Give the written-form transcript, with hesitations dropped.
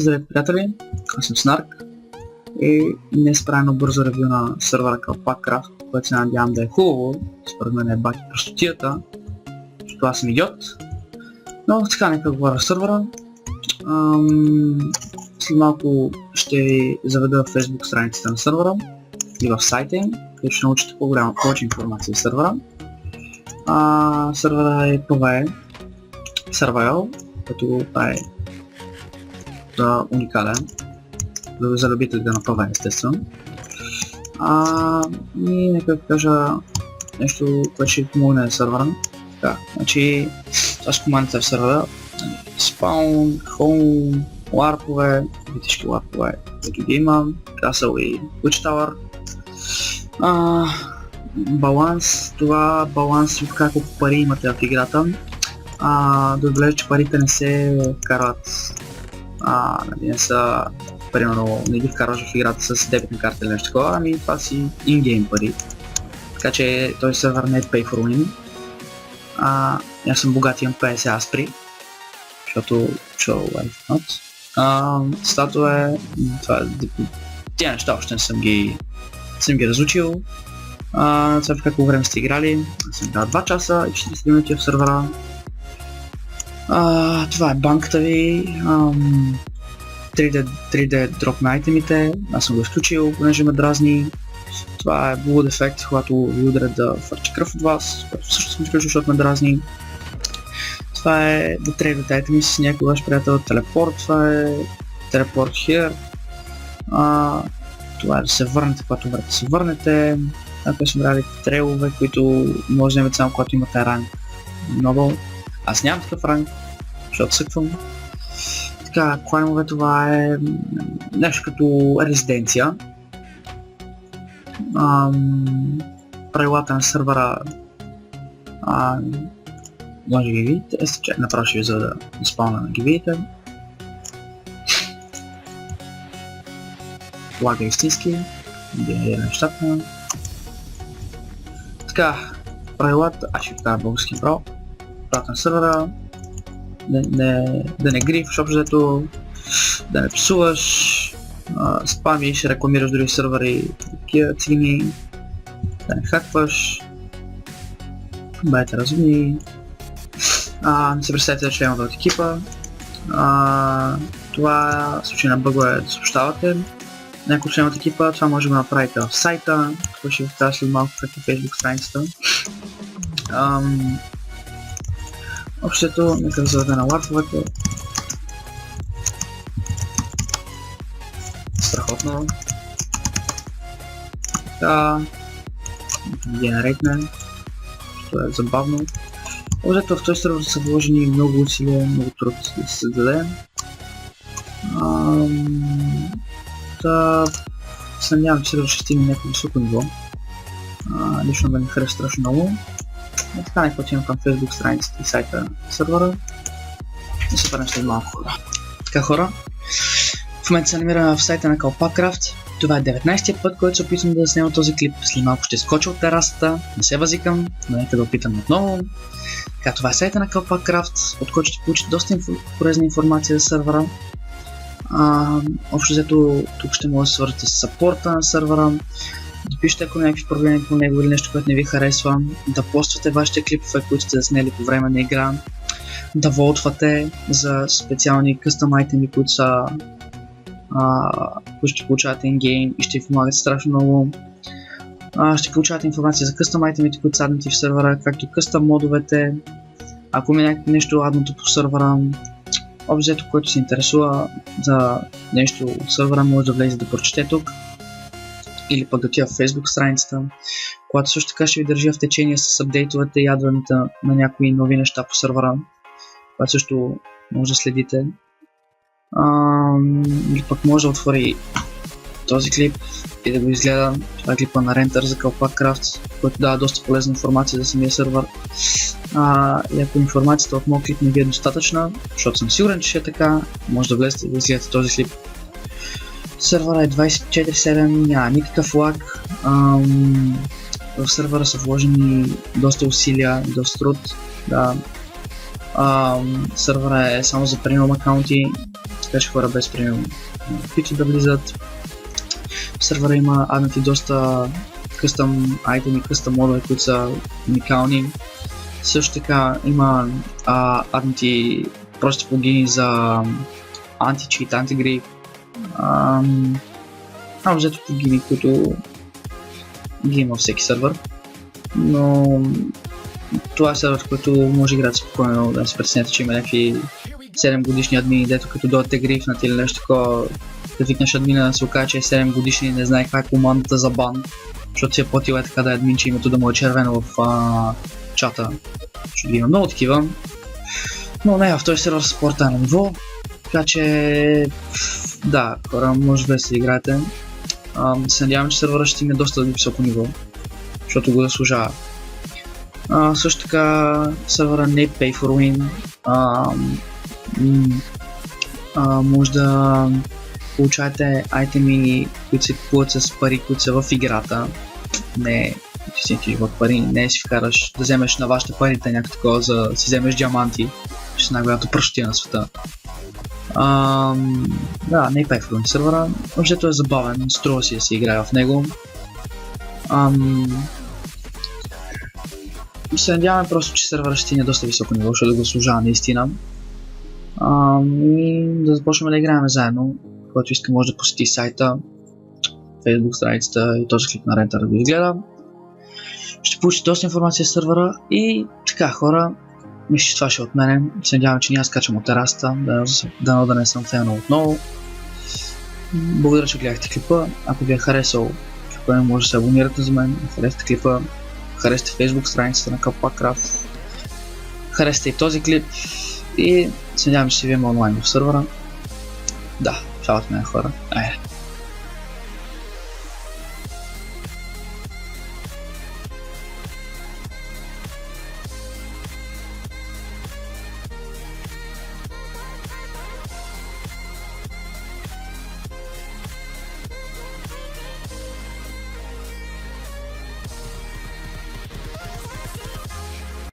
Здравейте, приятели! Аз съм Снарк и днес правя едно бързо ревю на сервера Kalpakcraft, което се надявам да е хубаво. Според мен е баки простотията, защото аз съм идиот. Но така, нека говоря в сервера. След малко ще ви заведа в Facebook страницата на сервера и в сайта им, където ще научите повече информация за сервера. Сервера е PvE Survival, като прави уникален за любителите на PvE, естествено. И нека кажа нещо, което ще помогне на сервера. Така, значи това са командите в сервера. Spawn, Home, ларпове, всички ларпове, които ги имам, Castle и Witch Tower. Баланс, това баланс от колко пари имате в играта. Да отбележа, че парите не се вкарват, не са, примерно, не ги вкарваш в играта с дебетна карта или нещо такова, ами това си in-game пари. Така че този сервер не е pay for win. Аз съм богат, имам 50 аспри, защото why not. Статуе, това тия неща още не съм ги разучил. Това в какво време сте играли, аз съм играл 2 часа и 40 минути в сервера. Това е банката ви, 3D дроп на айтемите, аз съм го изключил, понеже ме дразни. Това е Blood ефект, когато ви ударят да фърчи кръв от вас, което също съм изключил, защото ме дразни. Това е да трейдате айтеми с някой ваш приятел, телепорт, това е телепорт here. Това е да се върнете, когато време да се върнете. Ако сме брали трейлове, които може да имате само когато имате ранг много. Аз нямам такъв ранг, защото съквам. Така, клаймове, това е нещо като резиденция. Правилата на сервера може да ги видите. Направо ще ви за да изпълня да ги видите. Лага истински, да е нещата. Така, правилата, аз ще ви кажа български право. Правилата на сервера, да не грифаш общото, да не псуваш, спамиш, рекламираш други сервери, такива цигни, да не хакваш, бъдете разумни, не се представете да членове от екипа. Това в случай на бъгове да съобщавате някой член от екипа, това може да го направите в сайта, това ще ви кажа след малко като Facebook страницата. Общото, нека да заведа на ларповете. Страхотно. Така, генерейтне, що е забавно. Общото в този сервер са вложени много усилия, много труд да се създаде. Се надявам, че ще стигне някакво високо ниво. Лично ме не харесва страшно много. И така нека отивам към Facebook страницата и сайта на сервера. И се върнем след малко хора. Така хора, в момента се намира в сайта на Kalpakcraft. Това е 19-тия път, който се опитвам да снимам този клип. След малко ще скоча от терасата, не се възикам, но нека да опитам отново. Така, това е сайта на Kalpakcraft, от който ще получите доста полезна информация за сервера. Общо взето тук ще може да свържете с саппорта на сервера, да пишете ако някакви проблеми по него или нещо, което не ви харесва, да поствате вашите клипове, които сте заснели по време на игра, да волтвате за специални къстъм айтеми, които ще получавате in-game и ще ви помагат страшно много. Ще получавате информация за къстъм айтемите, които са аднати в сервера, както къстъм модовете, ако има нещо адното по сервера. Обзето, който се интересува за нещо от сервера, може да влезе да прочете тук или пък да отива в Facebook страницата, която също така ще ви държи в течение с апдейтовете и адването на някои нови неща по сервера, което също може да следите. Или пък може да отвори този клип и да го изгледа. Това е клипа на Renter за Kalpakcraft, който дава доста полезна информация за самия сервер. И ако информацията от моят клип не ви е достатъчна, защото съм сигурен, че ще е така, може да влезете и да изгледате този клип. Сервера е 24/7, няма никакъв лаг. В сервера са вложени доста усилия, доста труд. Да. Сервера е само за премиум акаунти, така че хора без премиум които да влизат. В сервера има аднати доста къстъм айтеми, къстъм модове, които са уникални. Също така има аднати прости плагини за анти-чит, антигриф. Взето плагини, които ги има всеки сервер. Но това е сервер, в който може да играят спокойно, да се преценете, че има някакви 7 годишни админи, дето като дойдете грифнат или нещо такова, да викнеш админа да се окаже, че е 7 годишни и не знае каква е командата за бан, защото си е платил така да е админ, че името да му е червено в чата. Ще има много такива. Но не, в този сервер спорта е на ниво, така че да, хора, може да се играете. Се надявам, че сервера ще стигне доста високо ниво, защото го заслужава. Също така сервера не е pay for win. Може да получавате айтеми, които се купуват с пари, които са в играта. Не истински живот пари, не си вкараш да вземеш на вашите парите някакво такова, за да си вземеш диаманти, ще е най-голямата пръщия на света. Да, не е pay for win сервера, въобще е забавен, струва си да се играе в него. И се надяваме просто, че сервера ще стигне доста високо ниво, защото да го служава наистина. И да започнем да играем заедно. Който иска може да посети сайта, Facebook страницата и този клик на рента да го изгледа. Ще получи доста информация с сервера и така хора, мисля, че това ще е от мене. Се надявам, че няма скачам от терасата, да не съм фенал отново. Благодаря, че гледахте клипа. Ако ви е харесал клипа, може да се абонирате за мен, харесате клипа, харесате Facebook страницата на Kappa-Craft, харесате и този клип и се надявам, че се видим онлайн в сервера. Да, чао от мен хора. Айде.